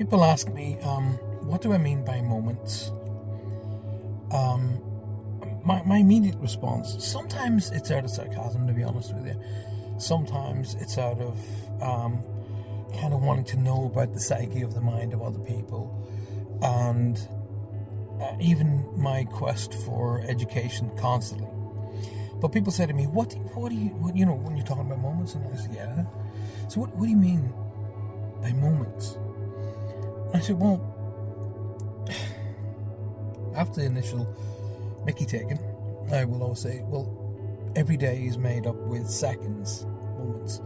People ask me, what do I mean by moments? My immediate response, sometimes it's out of sarcasm, to be honest with you. Sometimes it's out of kind of wanting to know about the psyche of the mind of other people, and even my quest for education constantly. But people say to me, what do you when you're talking about moments? And I say, yeah. So what do you mean by moments? I said, well, after the initial Mickey taken, I will always say, well, every day is made up with seconds, moments.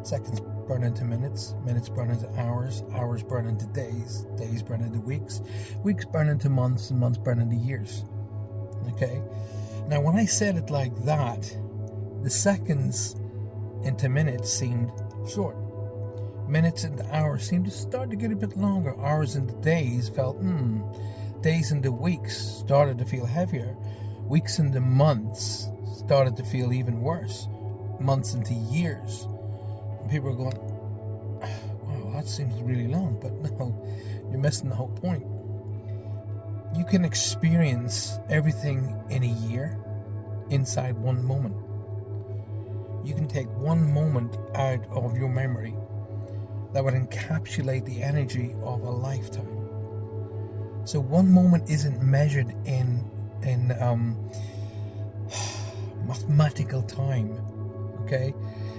Seconds burn into minutes, minutes burn into hours, hours burn into days, days burn into weeks, weeks burn into months, and months burn into years. Okay? Now, when I said it like that, the seconds into minutes seemed short. Minutes into hours seemed to start to get a bit longer. Hours into days felt, Days into weeks started to feel heavier. Weeks into months started to feel even worse. Months into years. And people are going, wow, that seems really long. But no, you're missing the whole point. You can experience everything in a year inside one moment. You can take one moment out of your memory that would encapsulate the energy of a lifetime. So one moment isn't measured in mathematical time, okay?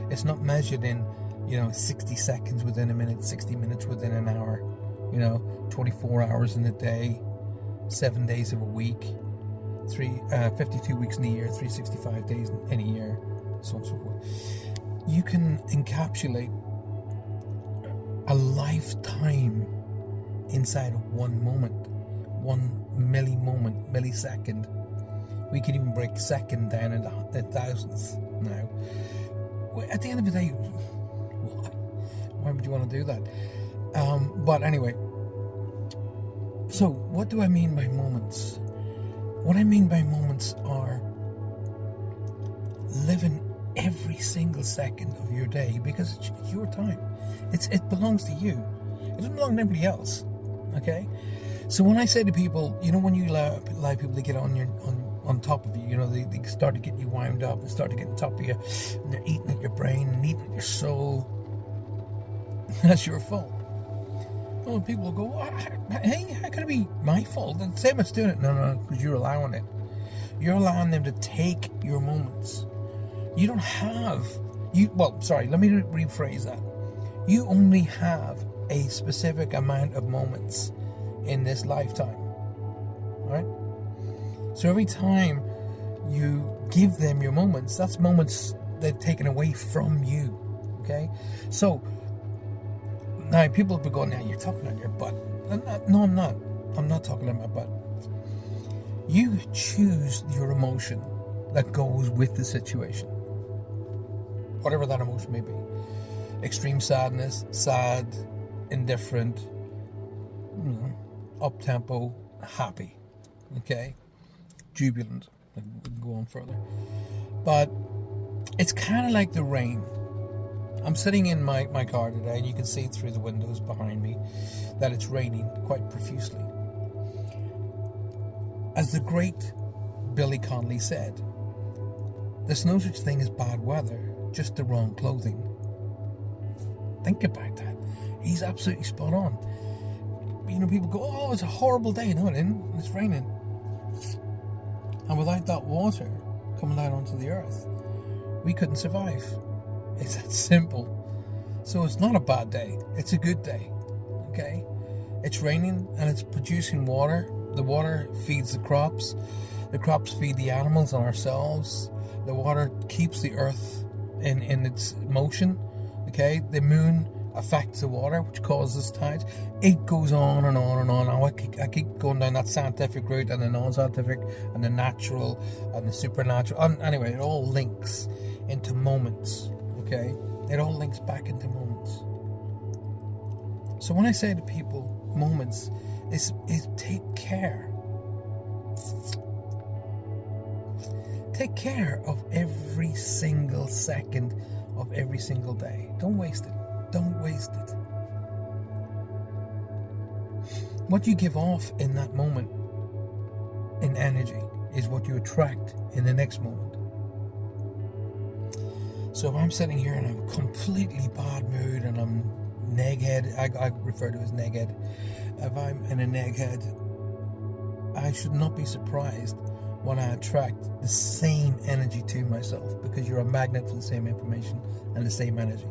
It's not measured in 60 seconds within a minute, 60 minutes within an hour, 24 hours in a day, 7 days of a week, 52 weeks in a year, 365 days in a year, so on and so forth. You can encapsulate a lifetime inside of one moment, one millisecond. We can even break second down into thousandths now. At the end of the day, why would you want to do that? But anyway, so what do I mean by moments? What I mean by moments are living every single second of your day, because it's your time. It belongs to you. It doesn't belong to anybody else. Okay? So when I say to people, when you allow people to get on top of you, they start to get you wound up and start to get on top of you, and they're eating at your brain and eating at your soul, that's your fault. Well, people will go, hey, how can it be my fault? And say it's doing it. No, because you're allowing it. You're allowing them to take your moments. You don't have, let me rephrase that. You only have a specific amount of moments in this lifetime. Right? So every time you give them your moments, that's moments they've taken away from you. Okay? So now people will be going, now you're talking on your butt. No, I'm not. I'm not talking on my butt. You choose your emotion that goes with the situation. Whatever that emotion may be. Extreme sadness, sad, indifferent, up-tempo, happy. Okay? Jubilant. We can go on further. But it's kind of like the rain. I'm sitting in my car today, and you can see through the windows behind me that it's raining quite profusely. As the great Billy Connolly said, there's no such thing as bad weather, just the wrong clothing. Think about that. He's absolutely spot on. People go, oh, it's a horrible day. No, it isn't. It's raining. And without that water coming out onto the earth, we couldn't survive. It's that simple. So it's not a bad day. It's a good day. Okay? It's raining and it's producing water. The water feeds the crops. The crops feed the animals and ourselves. The water keeps the earth in its motion. Okay? The moon affects the water, which causes tides. It goes on and on and on. I keep going down that scientific route and the non-scientific and the natural and the supernatural. And anyway, it all links into moments. Okay? It all links back into moments. So when I say to people, moments, is take care. Take care of every single second of every single day. Don't waste it. Don't waste it. What you give off in that moment in energy is what you attract in the next moment. So if I'm sitting here and I'm completely bad mood and I'm neghead, I refer to it as neghead. If I'm in a neghead, I should not be surprised when I attract the same energy to myself, because you're a magnet for the same information and the same energy.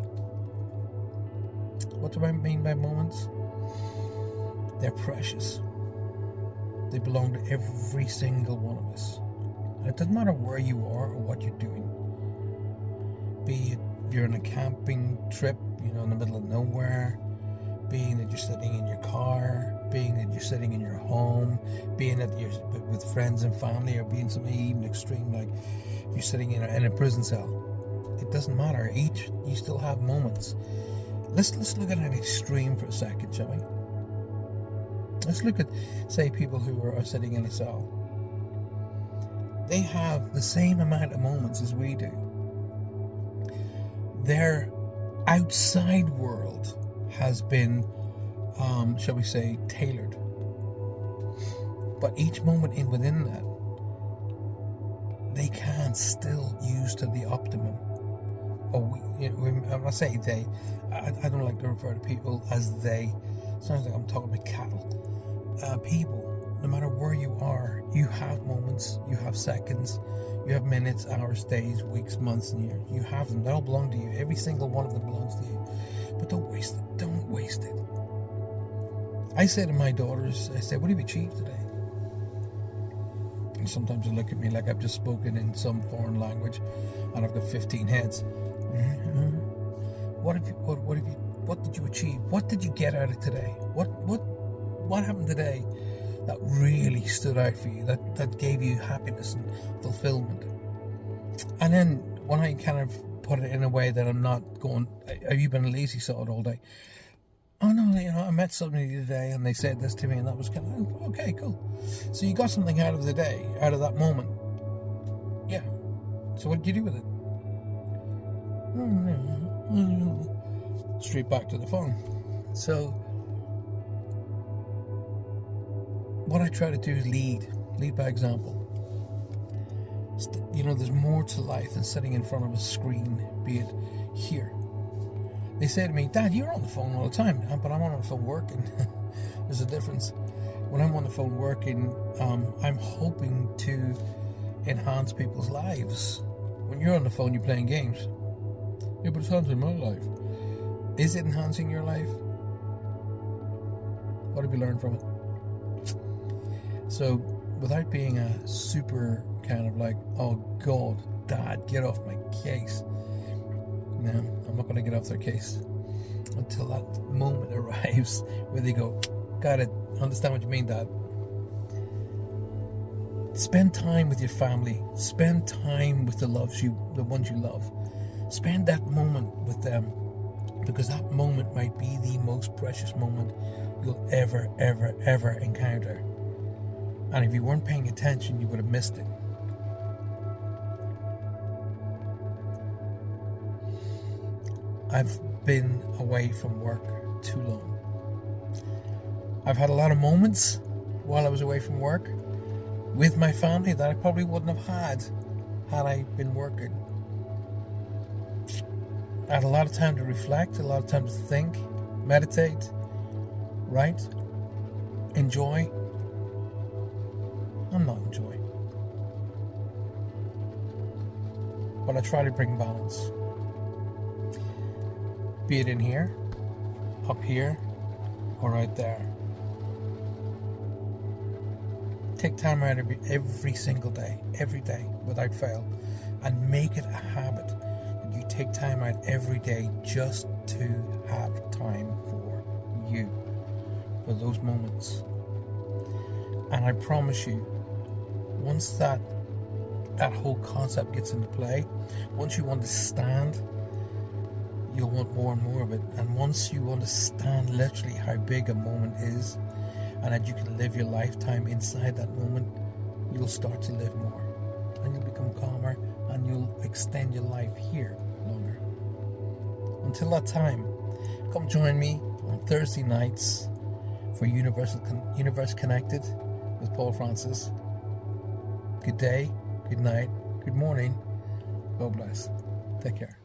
What do I mean by moments? They're precious. They belong to every single one of us. And it doesn't matter where you are or what you're doing. Be it you're on a camping trip, in the middle of nowhere, being that you're sitting in your car, being that you're sitting in your home, being that you're with friends and family, or being something even extreme like if you're sitting in a prison cell. It doesn't matter. You still have moments. Let's look at an extreme for a second, shall we? Let's look at, say, people who are sitting in a cell. They have the same amount of moments as we do. Their outside world has been, shall we say, tailored. But each moment within that, they can still use to the optimum. When I say they, I don't like to refer to people as they. Sounds like I'm talking about cattle. People, no matter where you are, you have moments, you have seconds, you have minutes, hours, days, weeks, months, and years. You have them. They all belong to you. Every single one of them belongs to you. But don't waste it. Don't waste it. I say to my daughters, I say, what have you achieved today? And sometimes they look at me like I've just spoken in some foreign language and I've got 15 heads. What did you achieve? What did you get out of today? What happened today that really stood out for you, that gave you happiness and fulfillment? And then when I kind of put it in a way that I'm not going, have you been a lazy sod all day? Oh no, I met somebody today and they said this to me and that was kind of, okay, cool. So you got something out of the day, out of that moment. Yeah. So what did you do with it? Straight back to the phone. So what I try to do is lead by example. There's more to life than sitting in front of a screen, be it here. They say to me, Dad, you're on the phone all the time, but I'm on the phone working. There's a difference. When I'm on the phone working, I'm hoping to enhance people's lives. When you're on the phone, you're playing games. Yeah, but it's enhancing my life. Is it enhancing your life? What have you learned from it? So, without being a super kind of like, oh God, Dad, get off my case. No, I'm not going to get off their case until that moment arrives where they go, got it, understand what you mean, Dad. Spend time with your family. Spend time with the ones you love. Spend that moment with them, because that moment might be the most precious moment you'll ever, ever, ever encounter. And if you weren't paying attention, you would have missed it. I've been away from work too long. I've had a lot of moments while I was away from work with my family that I probably wouldn't have had I been working. I had a lot of time to reflect, a lot of time to think, meditate, write, enjoy. I'm not enjoying. But I try to bring balance. Be it in here, up here, or out there. Take time out every single day, every day, without fail, and make it a habit that you take time out every day just to have time for you, for those moments. And I promise you, once that whole concept gets into play, once you understand, you'll want more and more of it. And once you understand literally how big a moment is, and that you can live your lifetime inside that moment, you'll start to live more, and you'll become calmer, and you'll extend your life here longer. Until that time, come join me on Thursday nights for Universe Connected with Paul Francis. Good day, good night, good morning. God bless. Take care.